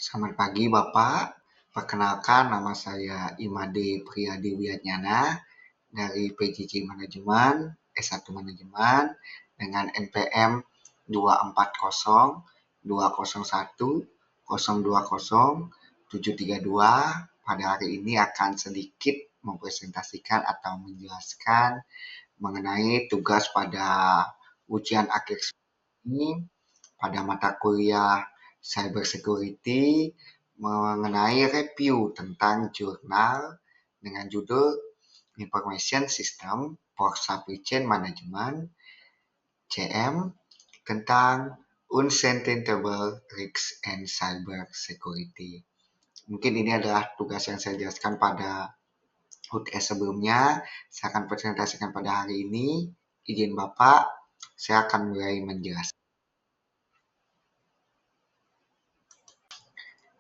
Selamat pagi Bapak, perkenalkan nama saya Imade Priyadi Wiatnyana dari PJJ Manajemen, S1 Manajemen dengan NPM 2402010200732. Pada hari ini akan sedikit mempresentasikan atau menjelaskan mengenai tugas pada ujian akhir ini pada mata kuliah Cyber Security mengenai review tentang jurnal dengan judul Information System for Supply Chain Management (CM) tentang Unsustainable Risks and Cyber Security. Mungkin ini adalah tugas yang saya jelaskan pada UTS sebelumnya. Saya akan presentasikan pada hari ini. Izin Bapak, saya akan mulai menjelaskan.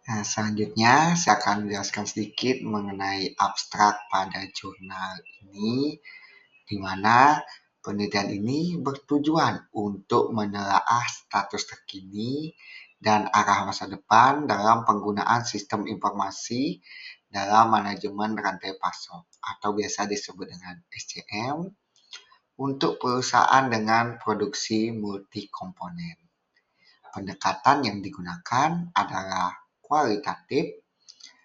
Nah, selanjutnya saya akan menjelaskan sedikit mengenai abstrak pada jurnal ini, di mana penelitian ini bertujuan untuk menelaah status terkini dan arah masa depan dalam penggunaan sistem informasi dalam manajemen rantai pasok atau biasa disebut dengan SCM untuk perusahaan dengan produksi multi-komponen. Pendekatan yang digunakan adalah kualitatif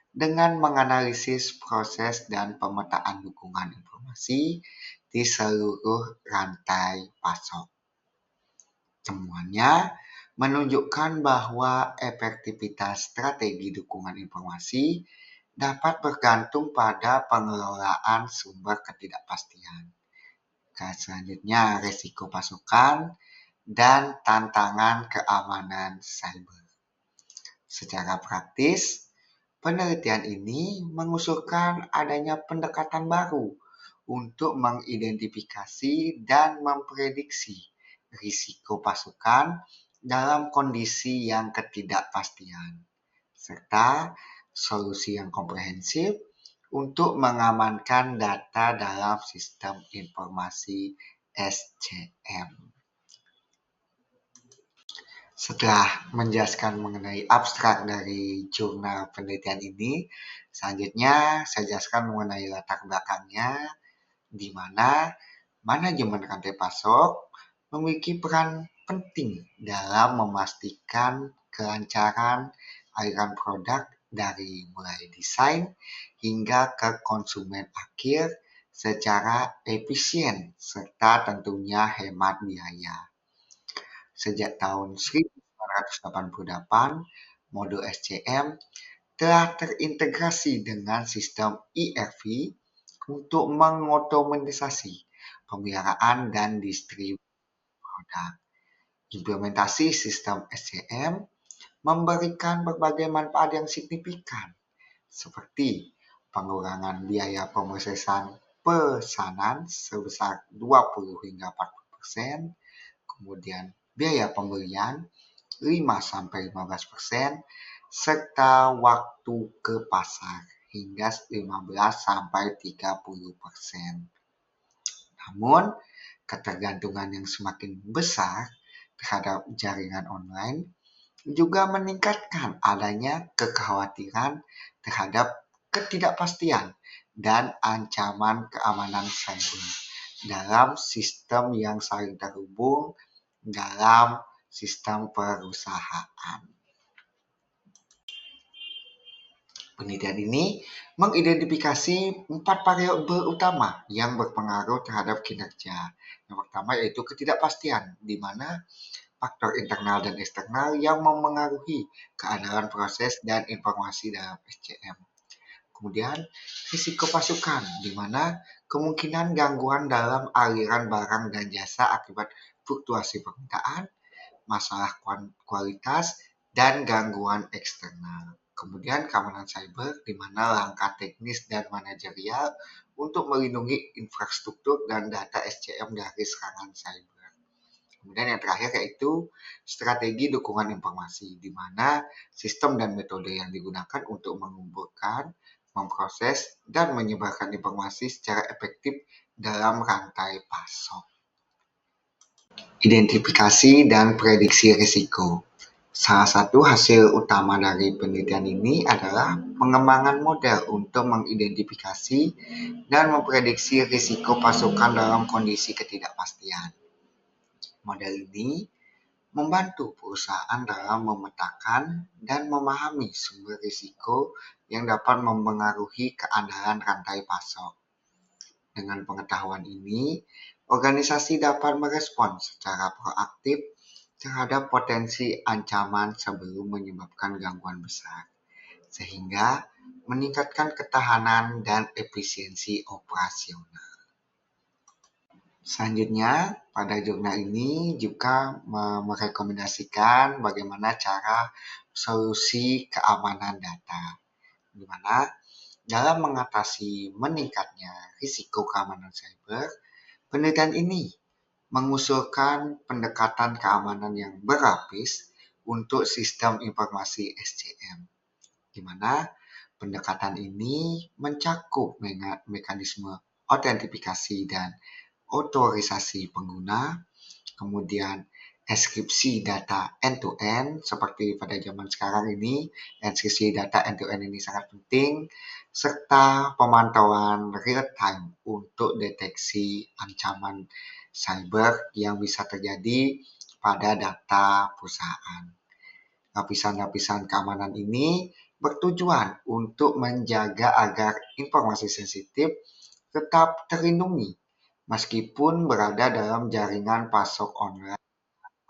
dengan menganalisis proses dan pemetaan dukungan informasi di seluruh rantai pasok. Temuannya menunjukkan bahwa efektivitas strategi dukungan informasi dapat bergantung pada pengelolaan sumber ketidakpastian. Selanjutnya, risiko pasukan dan tantangan keamanan cyber. Secara praktis, penelitian ini mengusulkan adanya pendekatan baru untuk mengidentifikasi dan memprediksi risiko pasukan dalam kondisi yang ketidakpastian, serta solusi yang komprehensif untuk mengamankan data dalam sistem informasi SCM. Setelah menjelaskan mengenai abstrak dari jurnal penelitian ini, selanjutnya saya jelaskan mengenai latar belakangnya, di mana manajemen rantai pasok memiliki peran penting dalam memastikan kelancaran aliran produk dari mulai desain hingga ke konsumen akhir secara efisien serta tentunya hemat biaya. Sejak tahun 1988, modul SCM telah terintegrasi dengan sistem ERP untuk mengotomatisasi pemeliharaan dan distribusi produk. Implementasi sistem SCM memberikan berbagai manfaat yang signifikan, seperti pengurangan biaya pemrosesan pesanan sebesar 20 hingga 40%, kemudian biaya pembelian 5-15%, serta waktu ke pasar hingga 15-30%. Namun, ketergantungan yang semakin besar terhadap jaringan online juga meningkatkan adanya kekhawatiran terhadap ketidakpastian dan ancaman keamanan cyber dalam sistem yang saling terhubung dalam sistem perusahaan. Penelitian ini mengidentifikasi 4 variabel utama yang berpengaruh terhadap kinerja. Yang pertama yaitu ketidakpastian, di mana faktor internal dan eksternal yang memengaruhi keandalan proses dan informasi dalam SCM. Kemudian, risiko pasukan, di mana kemungkinan gangguan dalam aliran barang dan jasa akibat fluktuasi permintaan, masalah kualitas, dan gangguan eksternal. Kemudian keamanan cyber, di mana langkah teknis dan manajerial untuk melindungi infrastruktur dan data SCM dari serangan cyber. Kemudian yang terakhir yaitu strategi dukungan informasi, di mana sistem dan metode yang digunakan untuk mengumpulkan, memproses, dan menyebarkan informasi secara efektif dalam rantai pasok. Identifikasi dan prediksi risiko. Salah satu hasil utama dari penelitian ini adalah pengembangan model untuk mengidentifikasi dan memprediksi risiko pasukan dalam kondisi ketidakpastian. Model ini membantu perusahaan dalam memetakan dan memahami sumber risiko yang dapat mempengaruhi keandalan rantai pasok. Dengan pengetahuan ini, organisasi dapat merespons secara proaktif terhadap potensi ancaman sebelum menyebabkan gangguan besar, sehingga meningkatkan ketahanan dan efisiensi operasional. Selanjutnya, pada jurnal ini juga merekomendasikan bagaimana cara solusi keamanan data, di mana dalam mengatasi meningkatnya risiko keamanan cyber, penelitian ini mengusulkan pendekatan keamanan yang berlapis untuk sistem informasi SCM, di mana pendekatan ini mencakup mekanisme autentifikasi dan otorisasi pengguna, kemudian enkripsi data end-to-end, seperti pada zaman sekarang ini, enkripsi data end-to-end ini sangat penting, serta pemantauan real-time untuk deteksi ancaman cyber yang bisa terjadi pada data perusahaan. Lapisan-lapisan keamanan ini bertujuan untuk menjaga agar informasi sensitif tetap terlindungi meskipun berada dalam jaringan pasok online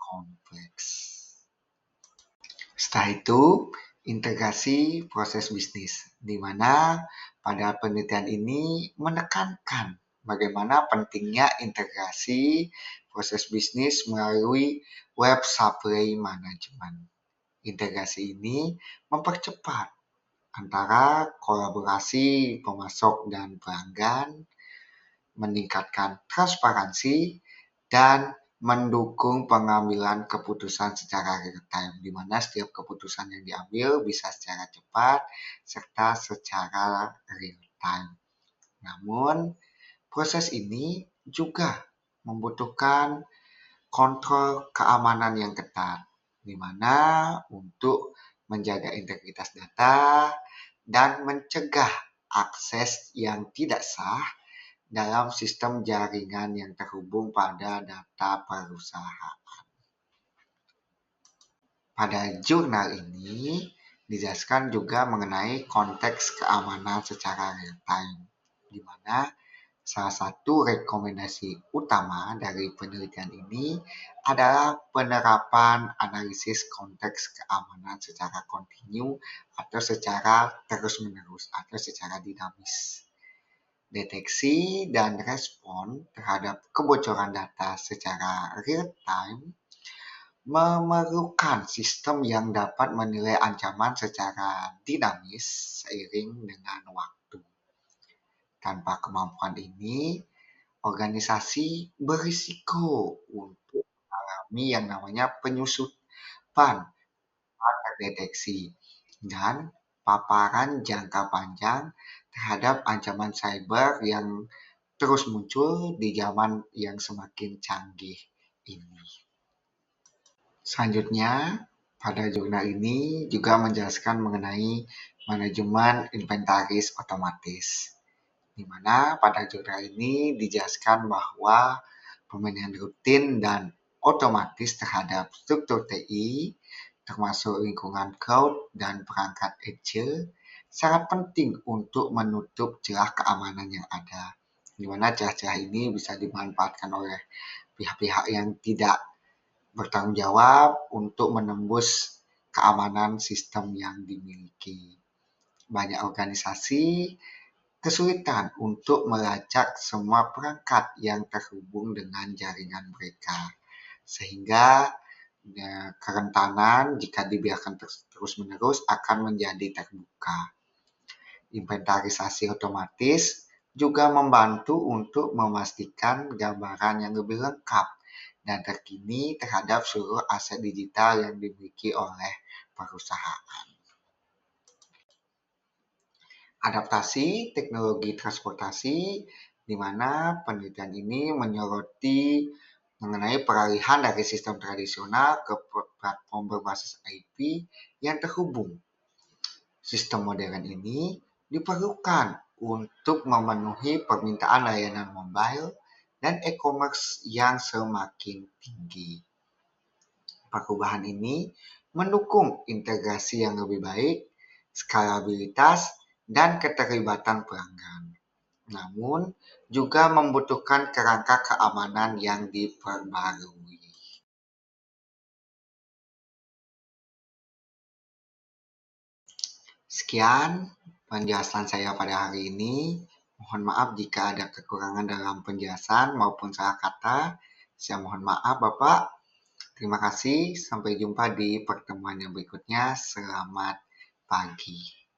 kompleks. Setelah itu, integrasi proses bisnis, di mana pada penelitian ini menekankan bagaimana pentingnya integrasi proses bisnis melalui web supply management. Integrasi ini mempercepat antara kolaborasi pemasok dan pelanggan, meningkatkan transparansi, dan mendukung pengambilan keputusan secara real-time, di mana setiap keputusan yang diambil bisa secara cepat serta secara real-time. Namun, proses ini juga membutuhkan kontrol keamanan yang ketat, di mana untuk menjaga integritas data dan mencegah akses yang tidak sah dalam sistem jaringan yang terhubung pada data perusahaan. Pada jurnal ini dijelaskan juga mengenai konteks keamanan secara real-time, di mana salah satu rekomendasi utama dari penelitian ini adalah penerapan analisis konteks keamanan secara kontinu atau secara terus-menerus atau secara dinamis. Deteksi dan respon terhadap kebocoran data secara real-time memerlukan sistem yang dapat menilai ancaman secara dinamis seiring dengan waktu. Tanpa kemampuan ini, organisasi berisiko untuk mengalami yang namanya penyusupan terdeteksi dan paparan jangka panjang terhadap ancaman cyber yang terus muncul di zaman yang semakin canggih ini. Selanjutnya, pada jurnal ini juga menjelaskan mengenai manajemen inventaris otomatis, di mana pada jurnal ini dijelaskan bahwa pemilihan rutin dan otomatis terhadap struktur TI, termasuk lingkungan cloud dan perangkat edge, sangat penting untuk menutup celah keamanan yang ada, di mana celah-celah ini bisa dimanfaatkan oleh pihak-pihak yang tidak bertanggung jawab untuk menembus keamanan sistem yang dimiliki. Banyak organisasi kesulitan untuk melacak semua perangkat yang terhubung dengan jaringan mereka, sehingga kerentanan jika dibiarkan terus-menerus akan menjadi terbuka. Inventarisasi otomatis juga membantu untuk memastikan gambaran yang lebih lengkap dan terkini terhadap seluruh aset digital yang dimiliki oleh perusahaan. Adaptasi teknologi transportasi, di mana penelitian ini menyoroti mengenai peralihan dari sistem tradisional ke platform berbasis IP yang terhubung. Sistem modern ini diperlukan untuk memenuhi permintaan layanan mobile dan e-commerce yang semakin tinggi. Perubahan ini mendukung integrasi yang lebih baik, skalabilitas, dan keterlibatan pelanggan. Namun, juga membutuhkan kerangka keamanan yang diperbarui. Sekian penjelasan saya pada hari ini. Mohon maaf jika ada kekurangan dalam penjelasan maupun salah kata. Saya mohon maaf, Bapak. Terima kasih. Sampai jumpa di pertemuan yang berikutnya. Selamat pagi.